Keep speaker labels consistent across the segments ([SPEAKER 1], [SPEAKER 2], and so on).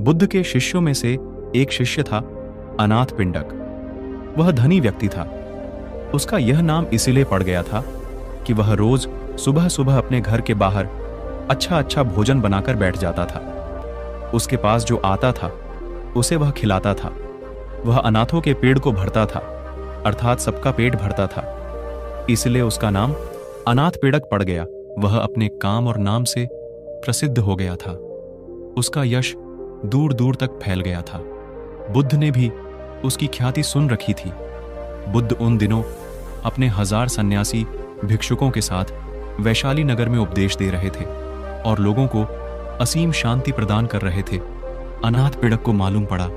[SPEAKER 1] बुद्ध के शिष्यों में से एक शिष्य था अनाथ पिंडक। वह धनी व्यक्ति था। उसका यह नाम इसीलिए पड़ गया था कि वह रोज सुबह सुबह अपने घर के बाहर अच्छा अच्छा भोजन बनाकर बैठ जाता था। उसके पास जो आता था उसे वह खिलाता था। वह अनाथों के पेट को भरता था, अर्थात सबका पेट भरता था। इसलिए उसका नाम अनाथ पिंडक पड़ गया। वह अपने काम और नाम से प्रसिद्ध हो गया था। उसका यश दूर दूर तक फैल गया था। बुद्ध ने भी उसकी ख्याति सुन रखी थी। बुद्ध उन दिनों अपने 1000 सन्यासी भिक्षुकों के साथ वैशाली नगर में उपदेश दे रहे थे और लोगों को असीम शांति प्रदान कर रहे थे। अनाथ पिंडक को मालूम पड़ा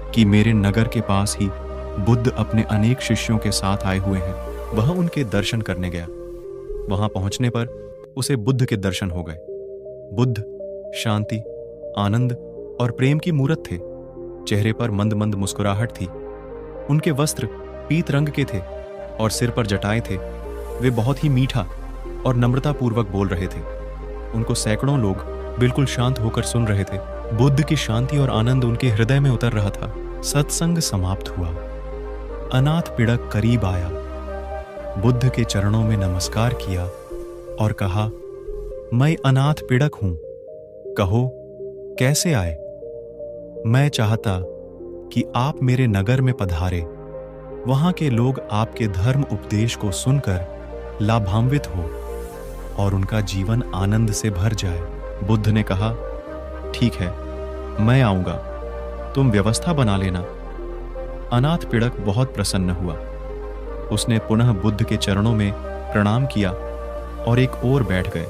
[SPEAKER 1] कि मेरे नगर के पास ही बुद्ध अपने अनेक शिष्यों के साथ आए हुए हैं। वह उनके दर्शन करने गया। वहां पहुंचने पर उसे बुद्ध के दर्शन हो गए। बुद्ध शांति, आनंद और प्रेम की मूरत थे। चेहरे पर मंद मंद मुस्कुराहट थी। उनके वस्त्र पीत रंग के थे और सिर पर जटाएं थे। वे बहुत ही मीठा और नम्रतापूर्वक बोल रहे थे। उनको सैकड़ों लोग बिल्कुल शांत होकर सुन रहे थे। बुद्ध की शांति और आनंद उनके हृदय में उतर रहा था। सत्संग समाप्त हुआ। अनाथ पिंडक करीब आया, बुद्ध के चरणों में नमस्कार किया और कहा, मैं अनाथ पिंडक हूं, कहो कैसे आए? मैं चाहता कि आप मेरे नगर में पधारे। वहां के लोग आपके धर्म उपदेश को सुनकर लाभान्वित हो और उनका जीवन आनंद से भर जाए। बुद्ध ने कहा, ठीक है, मैं आऊंगा, तुम व्यवस्था बना लेना। अनाथ पिंडक बहुत प्रसन्न हुआ। उसने पुनः बुद्ध के चरणों में प्रणाम किया और एक ओर बैठ गए।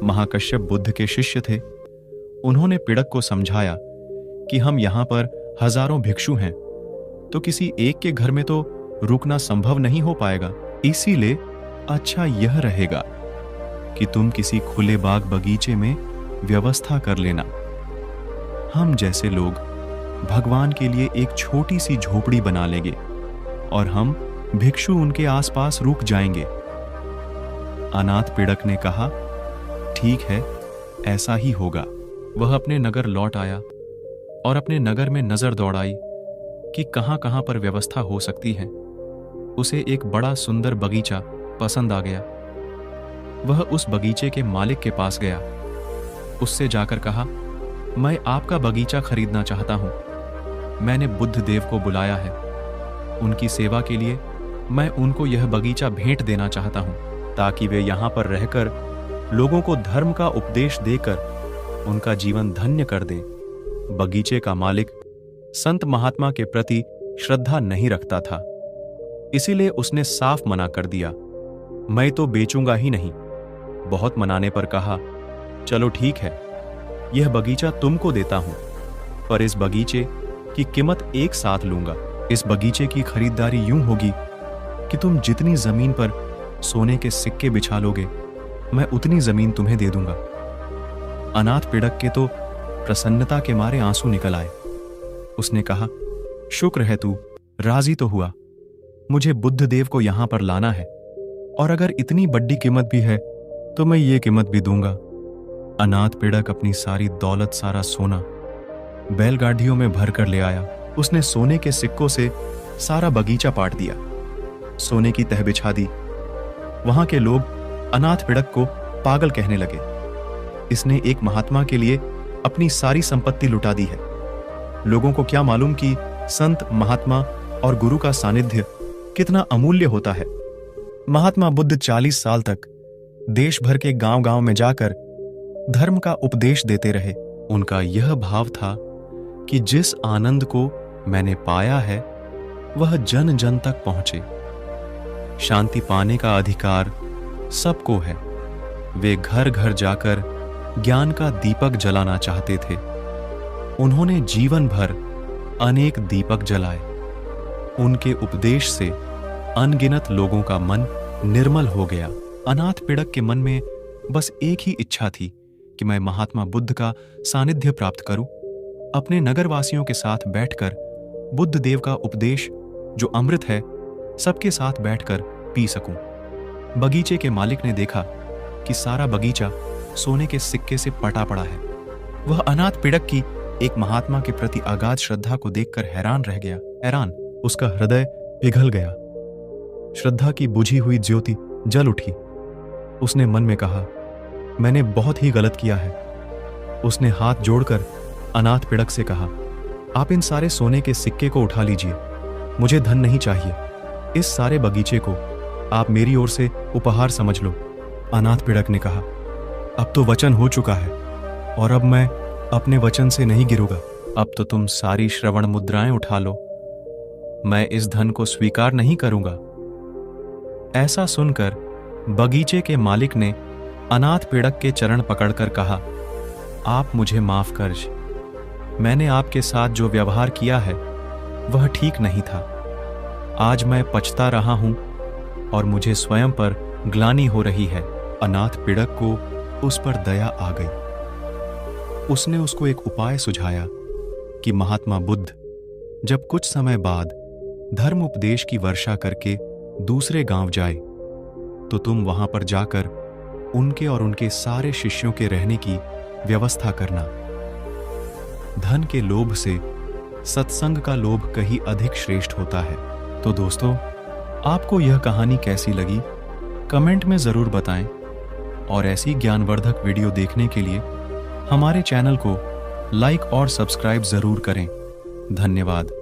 [SPEAKER 1] महाकश्यप बुद्ध के शिष्य थे। उन्होंने पिंडक को समझाया कि हम यहां पर हजारों भिक्षु हैं, तो किसी एक के घर में तो रुकना संभव नहीं हो पाएगा। इसीलिए अच्छा यह रहेगा कि तुम किसी खुले बाग बगीचे में व्यवस्था कर लेना। हम जैसे लोग भगवान के लिए एक छोटी सी झोपड़ी बना लेंगे और हम भिक्षु उनके आसपास रुक जाएंगे। अनाथ पिंडक ने कहा, ठीक है, ऐसा ही होगा। वह अपने नगर लौट आया और अपने नगर में नजर दौड़ाई कि कहां-कहां पर व्यवस्था हो सकती है। उसे एक बड़ा सुंदर बगीचा पसंद आ गया। वह उस बगीचे के मालिक के पास गया। उससे जाकर कहा, मैं आपका बगीचा खरीदना चाहता हूं। मैंने बुद्ध देव को बुलाया है। उनकी सेवा के लिए मैं उनको यह बगीचा भेंट देना चाहता हूं, ताकि वे यहां पर रहकर लोगों को धर्म का उपदेश देकर उनका जीवन धन्य कर दे। बगीचे का मालिक संत महात्मा के प्रति श्रद्धा नहीं रखता था, इसीलिए उसने साफ मना कर दिया, मैं तो बेचूंगा ही नहीं। बहुत मनाने पर कहा, चलो ठीक है, यह बगीचा तुमको देता हूं, पर इस बगीचे की कीमत एक साथ लूंगा। इस बगीचे की खरीदारी यूं होगी कि तुम जितनी जमीन पर सोने के सिक्के बिछा लोगे, मैं उतनी जमीन तुम्हें दे दूंगा। अनाथ पिंडक के तो प्रसन्नता के मारे आंसू निकल आए। उसने कहा, शुक्र है तू राजी तो हुआ। मुझे बुद्ध देव को यहां पर लाना है, और अगर इतनी बड़ी कीमत भी है तो मैं ये कीमत भी दूंगा। अनाथ पिंडक अपनी सारी दौलत, सारा सोना बैलगाड़ियों में भर कर ले आया। उसने सोने के सिक्कों से सारा बगीचा पाट दिया, सोने की तह बिछा दी। वहां के लोग अनाथ पिंडक को पागल कहने लगे। इसने एक महात्मा के लिए अपनी सारी संपत्ति लुटा दी है। लोगों को क्या मालूम कि संत, महात्मा और गुरु का सानिध्य कितना अमूल्य होता है। महात्मा बुद्ध 40 साल तक देश भर के गांव-गांव में जाकर धर्म का उपदेश देते रहे। उनका यह भाव था कि जिस आनंद को मैंने पाया है वह जन जन तक पहुंचे। शांति पाने का अधिकार सबको है। वे घर घर जाकर ज्ञान का दीपक जलाना चाहते थे। उन्होंने जीवन भर अनेक दीपक जलाए। उनके उपदेश से अनगिनत लोगों का मन निर्मल हो गया। अनाथ पिंडक के मन में बस एक ही इच्छा थी कि मैं महात्मा बुद्ध का सानिध्य प्राप्त करूं, अपने नगरवासियों के साथ बैठकर बुद्ध देव का उपदेश जो अमृत है सबके साथ बैठकर पी सकूं। बगीचे के मालिक ने देखा कि सारा बगीचा सोने के सिक्के से पटा पड़ा है। वह अनाथ पिंडक की एक महात्मा के प्रति अगाध श्रद्धा को देखकर हैरान रह गया। हैरान, उसका हृदय पिघल गया। श्रद्धा की बुझी हुई ज्योति जल उठी। उसने मन में कहा, मैंने बहुत ही गलत किया है। उसने हाथ जोड़कर अनाथ पिड़क से कहा, आप इन सारे सोने के सिक्के को उठा लीजिए, मुझे धन नहीं चाहिए। इस सारे बगीचे को आप मेरी ओर से उपहार समझ लो। अनाथ पिड़क ने कहा, अब तो वचन हो चुका है और अब मैं अपने वचन से नहीं गिरूंगा। अब तो तुम सारी श्रवण मुद्राएं उठा लो, मैं इस धन को स्वीकार नहीं करूंगा। ऐसा सुनकर बगीचे के मालिक ने अनाथ पिड़क के चरण पकड़कर कहा, आप मुझे माफ कर, मैंने आपके साथ जो व्यवहार किया है वह ठीक नहीं था। आज मैं पछता रहा हूं और मुझे स्वयं पर ग्लानि हो रही है। अनाथ पिड़क को उस पर दया आ गई। उसने उसको एक उपाय सुझाया कि महात्मा बुद्ध जब कुछ समय बाद धर्म उपदेश की वर्षा करके दूसरे गांव जाए तो तुम वहां पर जाकर उनके और उनके सारे शिष्यों के रहने की व्यवस्था करना। धन के लोभ से सत्संग का लोभ कहीं अधिक श्रेष्ठ होता है। तो दोस्तों, आपको यह कहानी कैसी लगी कमेंट में जरूर बताएं और ऐसी ज्ञानवर्धक वीडियो देखने के लिए हमारे चैनल को लाइक और सब्सक्राइब जरूर करें। धन्यवाद।